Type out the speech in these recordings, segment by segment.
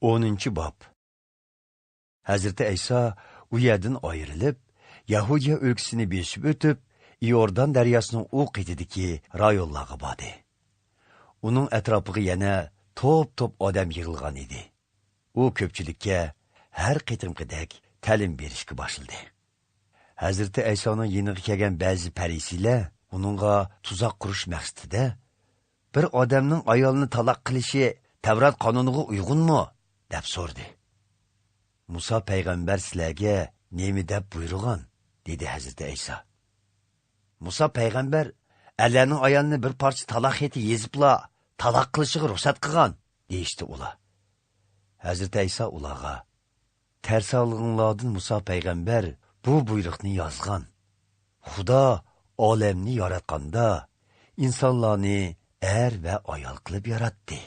10. Bab. Hazreti İsa u yerdan ayrılıp, Yahudiya ülkesini besip ötüp, Iordan deryasının o qetidiki rayonlarga bordi. Uning etrafıga yana top odam yig'ilgan edi. U ko'pchilikka har qitimqidek ta'lim berishga boshladi. Hazreti İsa'ning yeniga kelgan ba'zi farisilar uningga tuzaq qurish maqsadida bir odamning ayolini taloq qilishi Tavrat qonuniga uyg'unmi deb so'rdi. Musa payg'ambar sizlarga nima deb buyurgan? dedi Hazreti İsa. Musa payg'ambar Allahning ayolini bir parcha taloq xati yezibla taloq qilishiga ruxsat qilgan, deyishdi ular. Hazreti İsa ularga: "Tersalığınlardan Musa payg'ambar bu buyruqni yozgan. Xudo olamni yaratganda insonlarni er va ayol qilib yaratdi.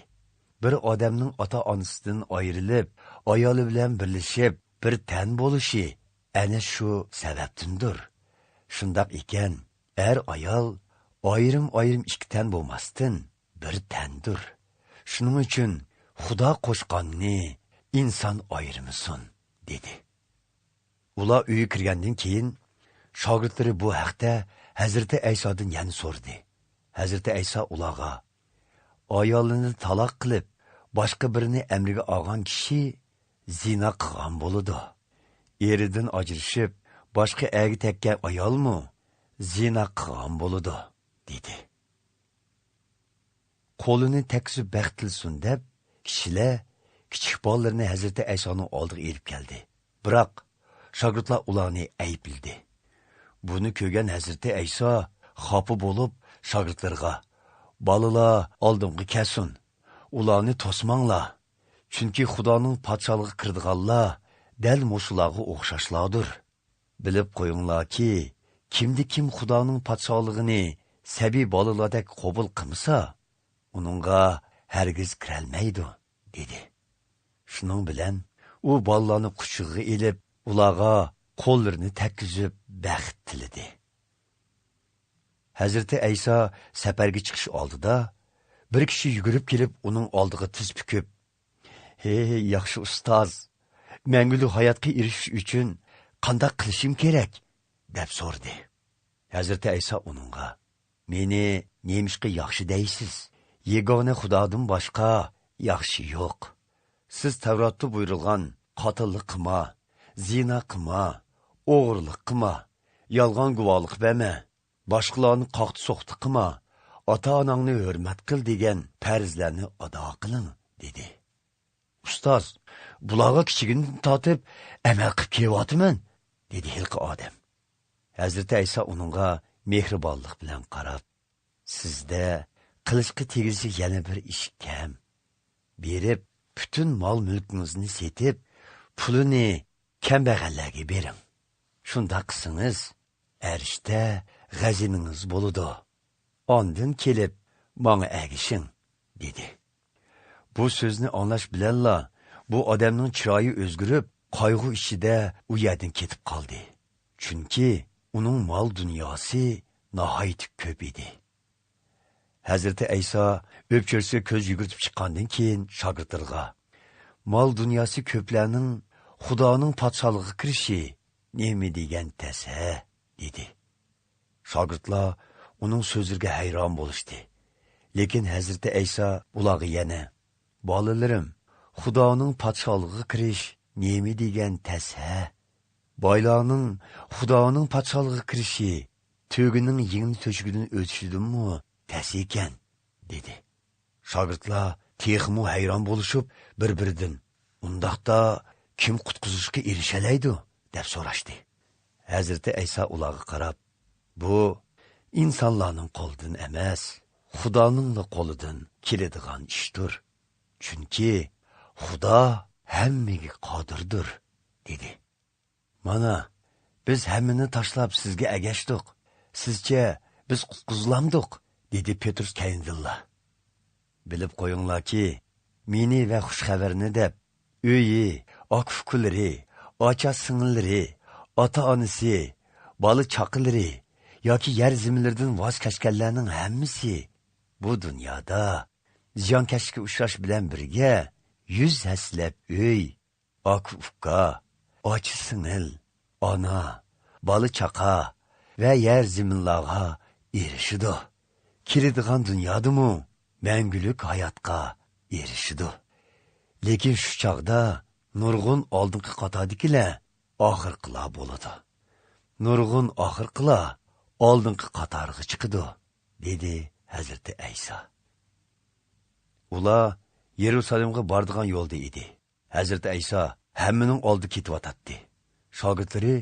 Bir odamning ota-onasidan ayrilib, ayoli bilan birlashib, bir tan bo'lishi ana shu sababdandir. Shundoq ekan, ayol ayrim ikki tan bo'lmasdan bir tandir. Shuning uchun Xudo qo'shganni inson ayirmasin", dedi. Ular uyga kirgandan keyin shogirdlari bu haqda Hazreti İsa'dan yana so'rdi. Hazreti İsa ularga: "Ayolini taloq qilib, boshqa birini amriga olgan kishi zina qilgan bo'ladi. Eridan ajrashib, boshqa erga tekkan ayolmi zina qilgan bo'ladi", dedi. Qo'lini tekizib baxtilsin deb, kishilar kichik bolalarni Hazreti İsa'ning oldiga elib keldi. Biroq shogirdlar ularni aybladi. Buni ko'rgan Hazreti İsa xafa bo'lib shogirdlarga: "Bolalar oldimga kelsin. Ularni to'smanglar. Chunki Xudoning podshohligiga kirdiganlar dal mushularga o'xshashlardir. Bilib qo'yinglarki, kim Xudoning podshohligini sabiy bolalardek qabul qilmasa, uningga hargiz kirolmaydi", dedi. Shuning bilan u bolalarni quchog'iga ilib, ularga qo'llarini tekkizib baxt tiladi. Hazreti İsa safarga chiqish oldida bir kishi yugurib kelib uning oldiga tiz bukib: "Hey, yaxshi ustoz, mangulik hayotga erishish uchun qanday qilishim kerak?" deb so'rdi. Hazreti İsa uningga: "Meni nemishqa yaxshi deysiz? Yegona Xudodan boshqa yaxshi yo'q. Siz Tavratda buyurilgan qotillik qilma, zina qilma, o'g'irlik qilma, yolg'on guvohlik berma, boshqalarni qoqti-so'qti qilma, ota-onangni hurmat qil degan farzlarni ado qiling", dedi. "Ustoz, bularga kichigini tortib amal qilib kelyapman", dedi hilqi odam. Hazreti İsa uningga mehribonlik bilan qarab: "Sizda qilishga tegishli yana bir ish kam. Berib, butun mol-mulkingizni setib, pulini kambag'allarga bering. Shunda qilsangiz, arshda g'aziningiz bo'ladi. Ondan kelib, menga ergishing", dedi. Bu so'zni anglash bilanla bu odamning chiroyi o'zgarib, qayg'u ichida u yerdan ketib qoldi. Chunki uning mol dunyosi nihoyat ko'p edi. Hazreti İsa o'pchirsa ko'z yugurtib chiqqandan keyin shogirdlarga: "Mol dunyosi ko'plarning Xudoning podshohligiga kirishi nima degan tasa", dedi. Shogirdlar uning so'zlariga hayron bo'lishdi. Lekin Hazreti İsa ularga yana: "Bolalarim, Xudoning podshohligiga kirish nima degan tasa? Boylarning Xudoning podshohligiga kirishi to'gining yengni to'shigidan o'tishidanmi tas ekan", dedi. Shogirdlar texmu hayron bo'lishib, bir-biridan: "Undaqda kim qutqizishga erishalaydi?" deb so'rashdi. Hazreti İsa ularga qarab: "Bu insonlarning qo'lidan emas, Xudoning qo'lidan keladigan ishdir. Chunki Xudo hammaga qodirdir", dedi. "Mana, biz hammani tashlab sizga agashdik. Sizcha biz qutqizilamdik", dedi Petrus kayindilla. "Bilib qo'yinglarki, meni va xushxabarni deb uyi, aka-ukalari, ocha-singillari, ota-onasi, bola chaqilari yoki yer ziminlardan voz kechganlarning hammasi bu dunyoda ziyonkashlikka uchrash bilan birga yüz həslәп öy, ak ufqa, acı singil, ana, balı çaqa və yer ziminlağa erişidu. Kiradigan dunyodumu мәңгүлік hayatqa erişidu. Lekin şu çağda nurgun oldingi qatadikilar oxirqilar bo'ladi. Nurgun oxirqilar oldingi qatarga chiqidi, dedi Hazreti Aysa. Ular Yerusalimga bordigan yo'lda edi. Hazreti Aysa hammaning oldi ketyotdi. Shogirdlari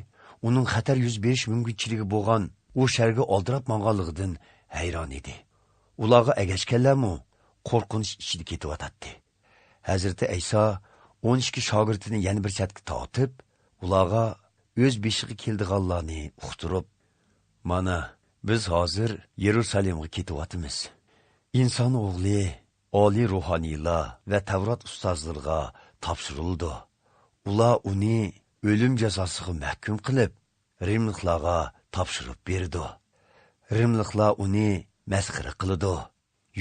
uning xatar yuz berish mumkinchiligi bo'lgan u sharga oldirab manganligidan hayron edi. Ularga agashganlarmi qo'rqinch ichida ketyotdi. Hazreti Aysa 12 shogirdini yana bir chatga tortib, ularga o'z beshiga keldiganlarni uqtirib, "Mana, biz hozir Yerusalimga ketyapmiz. İnson o'g'li oliy ruhoniylar va Tavrat ustozlariga topshirildi. Ular uni o'lim jazosiga mahkum qilib, Rimliklarga topshirib berdi. Rimliklar uni masxara qiladi,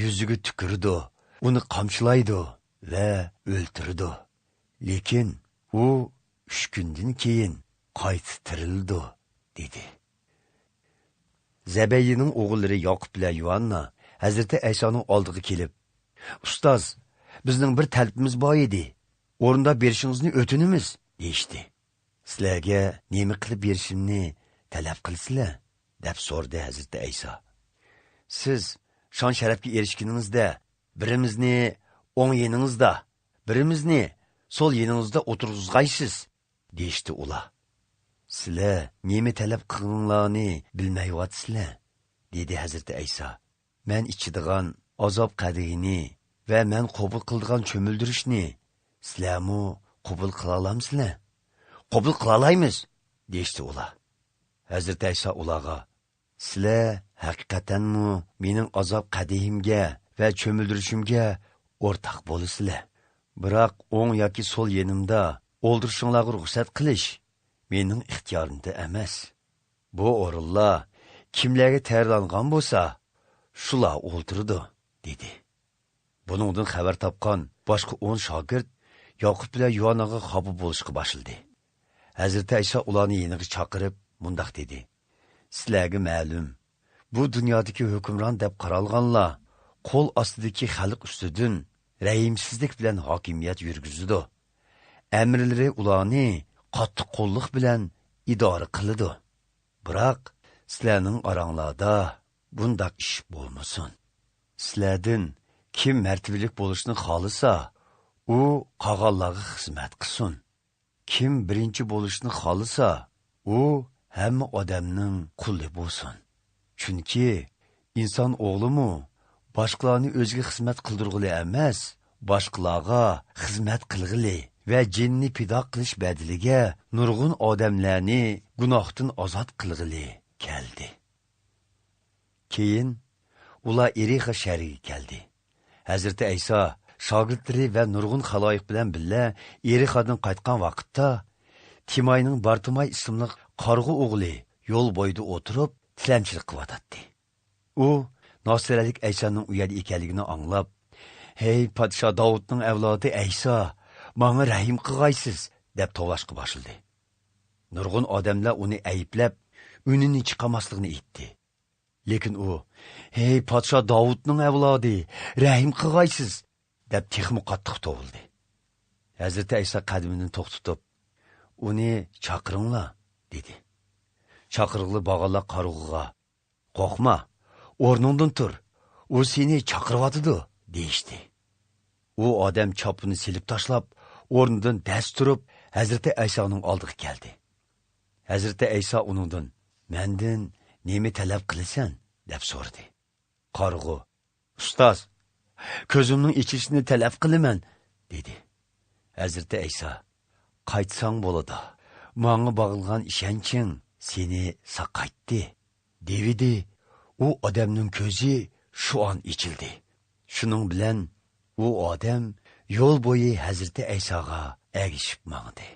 yuziga tukirdi, uni qamchilaydi va o'ltirdi. Lekin u 3 kundan keyin qaytib tirildi", dedi. Zebeyining o'g'illari Yoqub bilan Yuhanna Hazreti Aysoning oldiga kelib, "Ustoz, bizning bir talbimiz bor edi. O'rinda berishingizni o'tinimiz", deyishdi. "Sizlarga nima qilib berishimni talab qilsizlar?" deb so'radi Hazreti Ayso. "Siz shon sharafga erishganingizda birimizni o'ng yeningizda, birimizni so'l yeningizda o'tirg'izg'aysiz", deyishdi ular. "Sizlar nima talab qilganlarni bilmayapsizlar", dedi Hazreti Ayso. "Men ichidigan azob qadigini va men qabul qildigan cho'mildirishni sizlarmi qabul qila olamsizlar?" "Qabul qila olamiz", deyishdi ular. Hazreti Ayso ularga, "Sizlar haqiqatanmi mening azob qadigimga va cho'mildirishimga o'rtaq bo'lasizlar. Biroq o'ng yoki so'l yenimda o'ldirishinglarga ruxsat qilish mening ixtiyorimda emas. Bu o'rinlar kimlarga tayyorlangan bo'lsa, shular o'ltirdi", dedi. Buningdan xabar topgan boshqa 10 shogird Yoqub bilan Yuhannaga xafa bo'lishga boshladi. Hazreti Ayso ularni yeniga chaqirib mundaq dedi: "Sizlarga ma'lum, bu dunyodagi hukmron deb qaralganlar qo'l ostidagi xalq ustidan rahimsizlik bilan hokimiyat yurgizdi. Amrlari ularni qattiq qo'lliq bilan idora qiladi. Biroq sizlarning oranglarda bundaq ish bo'lmasin. Sizlardan kim martabalik bo'lishni xohlasa, u qog'onlarga xizmat qilsin. Kim birinchi bo'lishni xohlasa, u hamma odamning quli bo'lsin. Chunki inson o'g'limi boshqalarni o'ziga xizmat qildirg'ili emas, boshqalarga xizmat qilg'ili va jinni pido qilish badiliga nurg'un odamlarni gunohdan ozod qilg'ili keldi." Keyin ular Erixa shahriga keldi. Hazreti Ayso shogirdlari va nurg'un xaloyiq bilan birga Erixadan qaytgan vaqtda Timayning Bartimay ismli qarg'u o'g'li yo'l bo'yida o'tirib tilanchilik qilyotdi. U Nasiralik Aysoning u yerda ekanligini anglab, "Hey podsho Davudning avlodi Ayso, menga rahim qilg'aysiz", deb tovlashga boshladi. Nurg'un odamlar uni ayblab, unini chiqamasligini aytdi. Lekin u, "Hey podsho Davudning avlodi, rahim qilg'aysiz", deb texmi qattiq tovuldi. Hazreti Ayso qadamini to'xtatib, "Uni chaqiringlar", dedi. Chaqirg'ili bog'anlar qarg'uga, "Qo'rqma, o'rningdan tur, u seni chaqiryotidi", deyishdi. U odam chopini silib tashlab, o'rnidan dast turib, Hazreti Aysoning oldiga keldi. Hazreti Ayso uningdan, "Mendan nima talab qilasan?" deb so'radi. Qarg'u, "Ustoz, ko'zimning ichishini talab qilaman", dedi. Hazreti Ayso, "Qaytsang bo'ladi. Menga bog'ilgan ishonching seni saqaytdi", devidi. U odamning ko'zi shu an ichildi. Shuning bilan u odam yo'l bo'yi Hazreti Aysoga ergishib mangdi.